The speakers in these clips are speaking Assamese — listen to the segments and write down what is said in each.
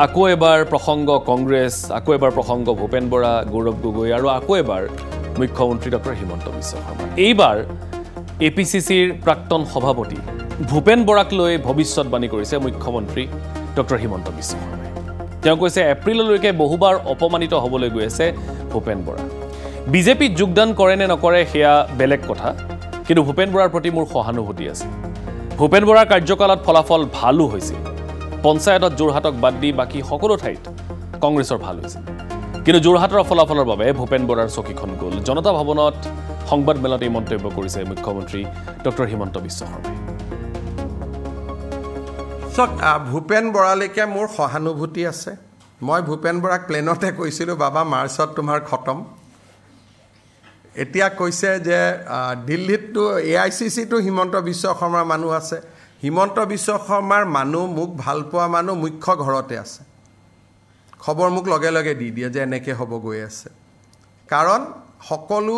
আকৌ এবাৰ প্ৰসংগ কংগ্ৰেছ আকৌ এবাৰ প্ৰসংগ ভূপেন বৰা গৌৰৱ গগৈ আৰু আকৌ এবাৰ মুখ্যমন্ত্ৰী ডক্টৰ হিমন্ত বিশ্ব শৰ্মা এইবাৰ এপিসিসিৰ প্ৰাক্তন সভাপতি ভূপেন বৰাক লৈ ভৱিষ্যতবাণী কৰিছে মুখ্যমন্ত্ৰী ডক্টৰ হিমন্ত বিশ্ব শৰ্মাই তেওঁ কৈছে এপ্ৰিললৈকে বহুবাৰ অপমানিত হ'বলৈ গৈ আছে ভূপেন বৰা বিজেপিত যোগদান কৰে নে নকৰে হেয়া বেলেগ কথা কিন্তু ভূপেন বৰাৰ প্ৰতি মোৰ সহানুভূতি আছে ভূপেন বৰাৰ কাৰ্যকালত ফলাফল ভালো হৈছিল পঞ্চায়তত যোৰহাটক বাদ দি বাকি সকলো ঠাইত কংগ্ৰেছৰ ভাল হৈছে কিন্তু যোৰহাটৰ ফলাফলৰ বাবে ভূপেন বৰাৰ চকীখন গ'ল জনতা ভৱনত সংবাদ মেলত এই মন্তব্য কৰিছে মুখ্যমন্ত্ৰী ডক্টৰ হিমন্ত বিশ্ব শৰ্মাই ভূপেন বৰালৈকে মোৰ সহানুভূতি আছে মই ভূপেন বৰাক প্লেনতে কৈছিলোঁ বাবা মাৰ্চত তোমাৰ খতম এতিয়া কৈছে যে দিল্লীতটো এআইচিচিটো হিমন্ত বিশ্ব শৰ্মাৰ মানুহ আছে হিমন্ত বিশ্ব শৰ্মাৰ মানুহ মোক ভাল পোৱা মানুহ মুখ্য ঘৰতে আছে খবৰ মোক লগে লগে দি দিয়ে যে এনেকৈ হ'ব গৈ আছে কাৰণ সকলো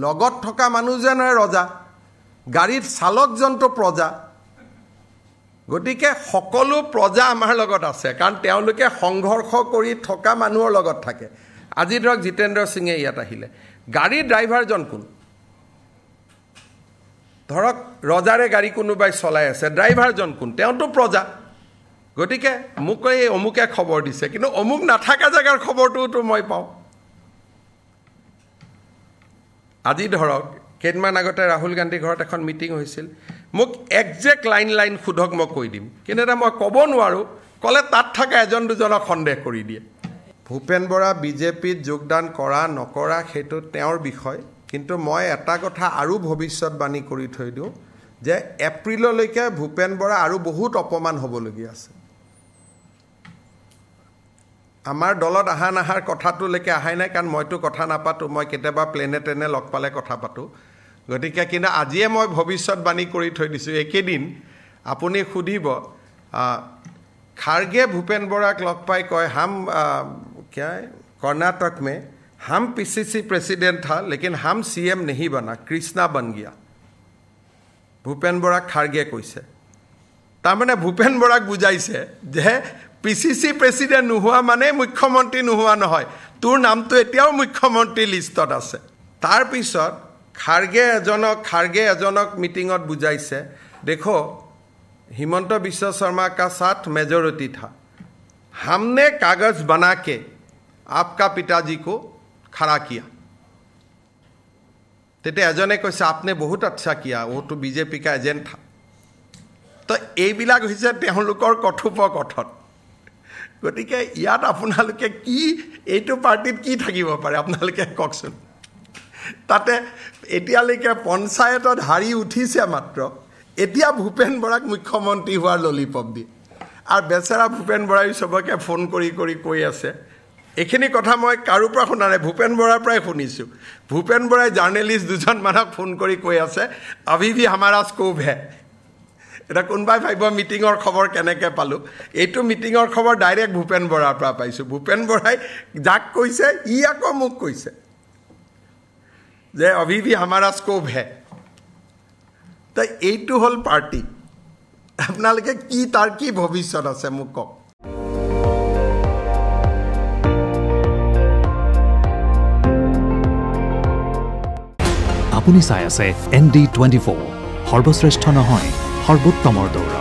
লগত থকা মানুহ যেন ৰজা গাড়ীত চালকজনটো প্ৰজা গতিকে সকলো প্ৰজা আমাৰ লগত আছে কাৰণ তেওঁলোকে সংঘৰ্ষ কৰি থকা মানুহৰ লগত থাকে আজি ধৰক জিতেন্দ্ৰ সিঙে ইয়াত আহিলে গাড়ী ড্ৰাইভাৰজন কোন ধৰক ৰজাৰে গাড়ী কোনোবাই চলাই আছে ড্ৰাইভাৰজন কোন তেওঁতো প্ৰজা গতিকে মোক এই অমুকে খবৰ দিছে কিন্তু অমুক নাথাকা জেগাৰ খবৰটোতো মই পাওঁ আজি ধৰক কেইদিনমান আগতে ৰাহুল গান্ধী ঘৰত এখন মিটিং হৈছিল মোক একজেক্ট লাইন সোধক মই কৈ দিম কিন্তু এটা মই ক'ব নোৱাৰোঁ ক'লে তাত থকা এজন দুজনক সন্দেহ কৰি দিয়ে ভূপেন বৰা বিজেপিত যোগদান কৰা নকৰা সেইটো তেওঁৰ বিষয় কিন্তু মই এটা কথা আৰু ভৱিষ্যতবাণী কৰি থৈ দিওঁ যে এপ্ৰিললৈকে ভূপেন বৰা আৰু বহুত অপমান হ'বলগীয়া আছে আমাৰ দলত আহা নাহাৰ কথাটোলৈকে আহাই নাই কাৰণ মইতো কথা নাপাতোঁ মই কেতিয়াবা প্লেনে লগ পালে কথা পাতোঁ গতিকে কিন্তু আজিয়ে মই ভৱিষ্যতবাণী কৰি থৈ দিছোঁ একেদিন আপুনি সুধিব খাৰ্গে ভূপেন বৰাক লগ পাই কয় হাম क्या कर्नाटक में हम पीसीसी प्रेसिडेंट था लेकिन हम सीएम नहीं बना कृष्णा बन गया भूपेन बराक खार्गे कैसे तारमाने भूपेन बराक बुझाइছে যে পিসিসি প্রেসিডেন্ট নোহোৱা মানে মুখ্যমন্ত্ৰী নোহোৱা নহয় তোৰ নামটো এতিয়াও মুখ্যমন্ত্ৰী লিষ্টত আছে তাৰ পিছত খাৰ্গে এজনক মিটিংত বুঝাইছে देखो हिमंत बिश्व शर्मा का साथ मेजॉरिटी था हमने कागज बना के आपका पिताजी को खड़ा किया तेते एजने कैसे आपने बहुत अच्छा किया वो तो बीजेपी का एजेंट था तो এইবিলাক হৈছে তেওঁলোকৰ কথোপকথন গতিকে ইয়াত আপোনালোকে কি এইটো পাৰ্টিত কি থাকিব পাৰে আপোনালোকে কওকচোন তাতে এতিয়ালৈকে পঞ্চায়তত হাৰি উঠিছে মাত্ৰ এতিয়া ভূপেন বৰাক মুখ্যমন্ত্ৰী হোৱাৰ ললিপপ দিয়ে আৰু বেচাৰা ভূপেন বৰাই সবকে ফোন কৰি কৈ আছে এখিনি কথা মই কাৰো পৰা শুনা নাই ভূপেন বৰাৰ পৰাই শুনিছোঁ ভূপেন বৰাই জাৰ্নেলিষ্ট দুজন মানুহক ফোন কৰি কৈ আছে अभी भी हमारा स्कोप है এটা কোনবাই ভাবিব মিটিঙৰ খবৰ কেনেকৈ পালোঁ এইটো মিটিঙৰ খবৰ ডাইৰেক্ট ভূপেন বৰাৰ পৰা পাইছোঁ ভূপেন বৰাই যাক কৈছে ই আকৌ মোক কৈছে যে अभी भी हमारा स्कोप है তো এইটো হ'ল পাৰ্টি আপোনালোকে কি তাৰ কি ভৱিষ্যত আছে মোক কওক আপুনি চাই আছে ND24 সৰ্বশ্ৰেষ্ঠ নহয় সৰ্বোত্তমৰ দৌৰ